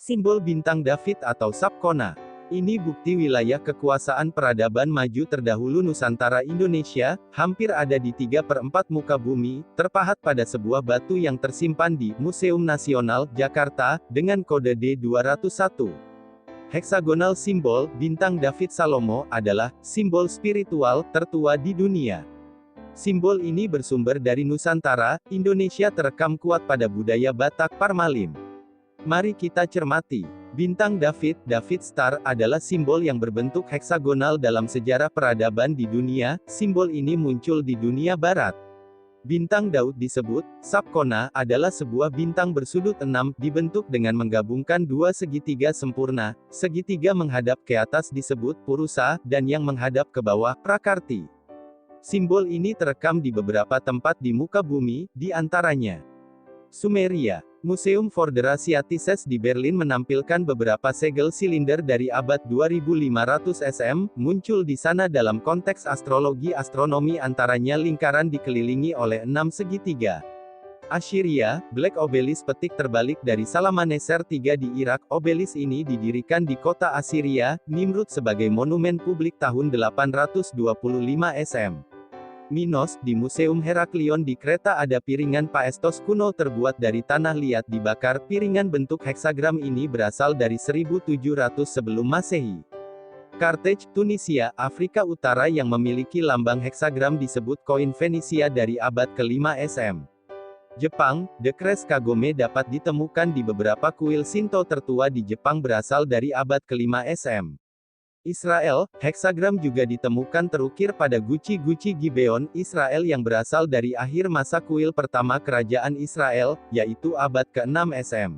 Simbol bintang David atau Sapkona. Ini bukti wilayah kekuasaan peradaban maju terdahulu Nusantara Indonesia, hampir ada di 3/4 muka bumi, terpahat pada sebuah batu yang tersimpan di Museum Nasional, Jakarta, dengan kode D201. Heksagonal simbol, bintang David Salomo, adalah simbol spiritual tertua di dunia. Simbol ini bersumber dari Nusantara, Indonesia terekam kuat pada budaya Batak Parmalim. Mari kita cermati. Bintang David, David Star, adalah simbol yang berbentuk heksagonal dalam sejarah peradaban di dunia. Simbol ini muncul di dunia barat. Bintang Daud disebut Sapkona, adalah sebuah bintang bersudut 6, dibentuk dengan menggabungkan dua segitiga sempurna. Segitiga menghadap ke atas disebut Purusa, dan yang menghadap ke bawah, Prakarti. Simbol ini terekam di beberapa tempat di muka bumi, di antaranya Sumeria. Museum for the Asiatises di Berlin menampilkan beberapa segel silinder dari abad 2500 SM, muncul di sana dalam konteks astrologi astronomi antaranya lingkaran dikelilingi oleh 6 segitiga. Assyria, Black Obelisk petik terbalik dari Salmaneser III di Irak. Obelis ini didirikan di kota Assyria, Nimrud sebagai monumen publik tahun 825 SM. Minos, di Museum Heraklion di Kreta ada piringan Paestos kuno terbuat dari tanah liat dibakar. Piringan bentuk heksagram ini berasal dari 1700 sebelum Masehi. Carthage, Tunisia, Afrika Utara yang memiliki lambang heksagram disebut koin Fenisia dari abad ke-5 SM. Jepang, The Crest Kagome dapat ditemukan di beberapa kuil Shinto tertua di Jepang berasal dari abad ke-5 SM. Israel, heksagram juga ditemukan terukir pada Guci Gibeon, Israel yang berasal dari akhir masa kuil pertama kerajaan Israel, yaitu abad ke-6 SM.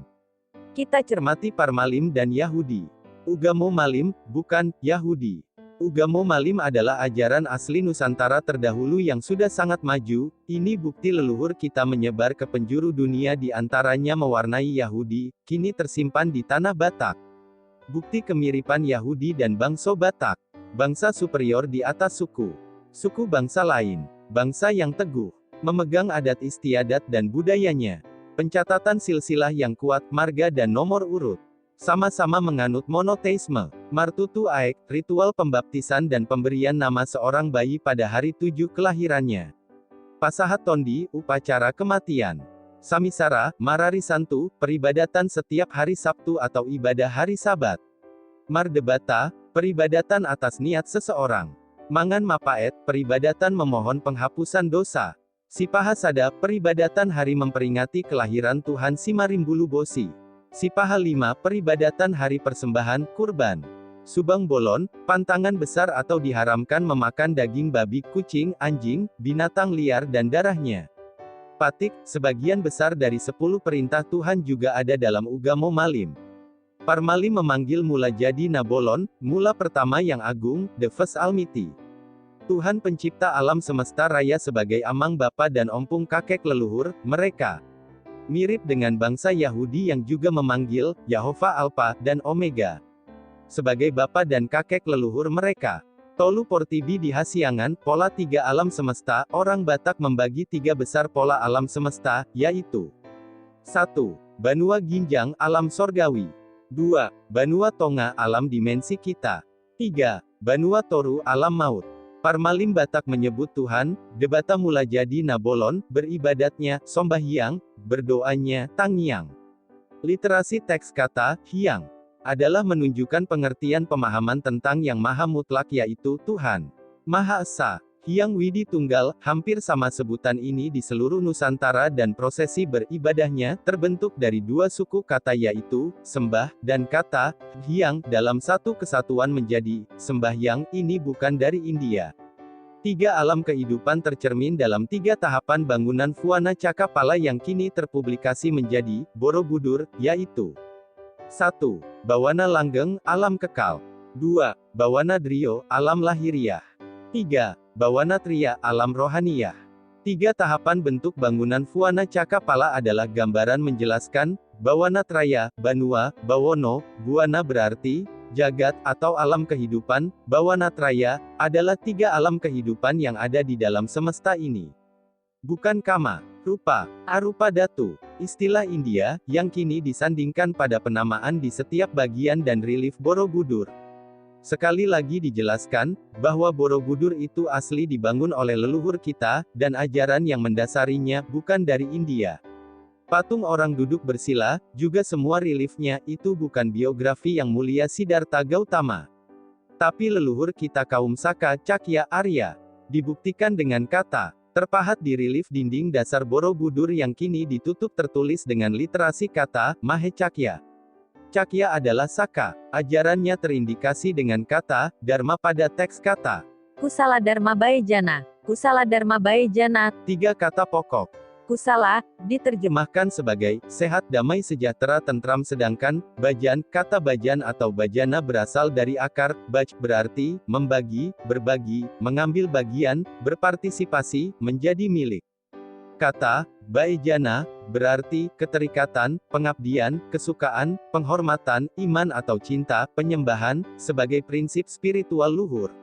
Kita cermati Parmalim dan Yahudi. Ugamo Malim, bukan Yahudi. Ugamo Malim adalah ajaran asli Nusantara terdahulu yang sudah sangat maju. Ini bukti leluhur kita menyebar ke penjuru dunia, di antaranya mewarnai Yahudi, kini tersimpan di tanah Batak. Bukti kemiripan Yahudi dan bangsa Batak. Bangsa superior di atas suku. Suku bangsa lain. Bangsa yang teguh. Memegang adat istiadat dan budayanya. Pencatatan silsilah yang kuat, marga dan nomor urut. Sama-sama menganut monoteisme. Martutu Aek, ritual pembaptisan dan pemberian nama seorang bayi pada hari 7 kelahirannya. Pasahat Tondi, upacara kematian. Samisara, Mararisantu, peribadatan setiap hari Sabtu atau ibadah hari Sabat. Mardebata, peribadatan atas niat seseorang. Mangan Mapaet, peribadatan memohon penghapusan dosa. Sipahasada, peribadatan hari memperingati kelahiran Tuhan Simarimbulu Bosi. Sipaha 5, peribadatan hari persembahan, kurban. Subang Bolon, pantangan besar atau diharamkan memakan daging babi, kucing, anjing, binatang liar dan darahnya. Patik, sebagian besar dari 10 perintah Tuhan juga ada dalam Ugamo Malim. Parmalim memanggil mula jadi Nabolon, mula pertama yang agung, the first Almighty. Tuhan pencipta alam semesta raya sebagai amang bapa dan ompung kakek leluhur, mereka. Mirip dengan bangsa Yahudi yang juga memanggil, Yahova Alpha dan Omega. Sebagai bapa dan kakek leluhur mereka. Tolu Portibi di Hasiangan, pola 3 alam semesta. Orang Batak membagi 3 besar pola alam semesta, yaitu 1. Banua Ginjang, alam sorgawi. 2. Banua Tonga, alam dimensi kita. 3. Banua Toru, alam maut. Parmalim Batak menyebut Tuhan, debata mula jadi Nabolon, beribadatnya, sombahyang, berdoanya, tangyang. Literasi teks kata, hyang, adalah menunjukkan pengertian pemahaman tentang yang maha mutlak yaitu Tuhan Maha Esa. Hyang Widi Tunggal, hampir sama sebutan ini di seluruh Nusantara dan prosesi beribadahnya, terbentuk dari 2 suku kata yaitu, sembah, dan kata, hyang, dalam satu kesatuan menjadi, sembahyang. Ini bukan dari India. 3 alam kehidupan tercermin dalam 3 tahapan bangunan Fuana Cakapala yang kini terpublikasi menjadi, Borobudur, yaitu 1. Bawana Langgeng, alam kekal. 2. Bawana Drio, alam lahiriah. 3. Bawana Triya, alam rohaniyah. 3 tahapan bentuk bangunan Fuana Cakapala adalah gambaran menjelaskan, Bawana Traya, Banua, Bawono, Buana berarti, jagat, atau alam kehidupan. Bawana Traya, adalah 3 alam kehidupan yang ada di dalam semesta ini. Bukan kama. Rupa, arupa datu, istilah India, yang kini disandingkan pada penamaan di setiap bagian dan relief Borobudur. Sekali lagi dijelaskan, bahwa Borobudur itu asli dibangun oleh leluhur kita, dan ajaran yang mendasarinya, bukan dari India. Patung orang duduk bersila, juga semua reliefnya, itu bukan biografi yang mulia Siddhartha Gautama. Tapi leluhur kita kaum Saka, Cakya, Arya. Dibuktikan dengan kata, terpahat di relief dinding dasar Borobudur yang kini ditutup tertulis dengan literasi kata, Mahe Cakya. Cakya adalah Saka. Ajarannya terindikasi dengan kata, Dharma pada teks kata. Kusala Dharma Baejana. Kusala Dharma Baejana. 3 kata pokok. Kusala, diterjemahkan Sebagai, sehat damai sejahtera tentram sedangkan, bajan, kata bajan atau bajana berasal dari akar, baj, berarti, membagi, berbagi, mengambil bagian, berpartisipasi, menjadi milik. Kata, baejana, berarti, keterikatan, pengabdian, kesukaan, penghormatan, iman atau cinta, penyembahan, sebagai prinsip spiritual luhur.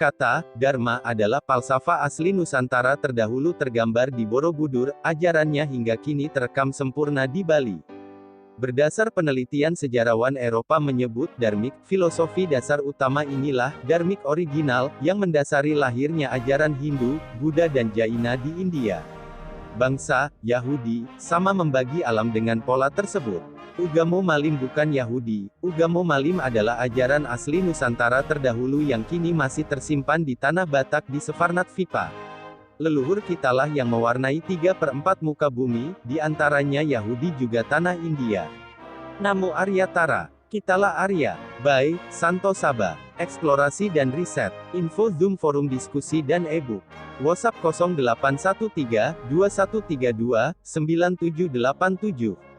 Kata, Dharma adalah falsafah asli Nusantara terdahulu tergambar di Borobudur, ajarannya hingga kini terekam sempurna di Bali. Berdasar penelitian sejarawan Eropa menyebut Dharmik, filosofi dasar utama inilah, Dharmik original, yang mendasari lahirnya ajaran Hindu, Buddha dan Jaina di India. Bangsa, Yahudi, sama membagi alam dengan pola tersebut. Ugamo Malim bukan Yahudi, Ugamo Malim adalah ajaran asli Nusantara terdahulu yang kini masih tersimpan di tanah Batak di Suvarnatvipa. Leluhur kitalah yang mewarnai 3/4 muka bumi, di antaranya Yahudi juga tanah India. Namo Arya Tara, Kitalah Arya, by Santo Saba. Eksplorasi dan riset, info Zoom forum diskusi dan e-book. WhatsApp 0813 2132 9787.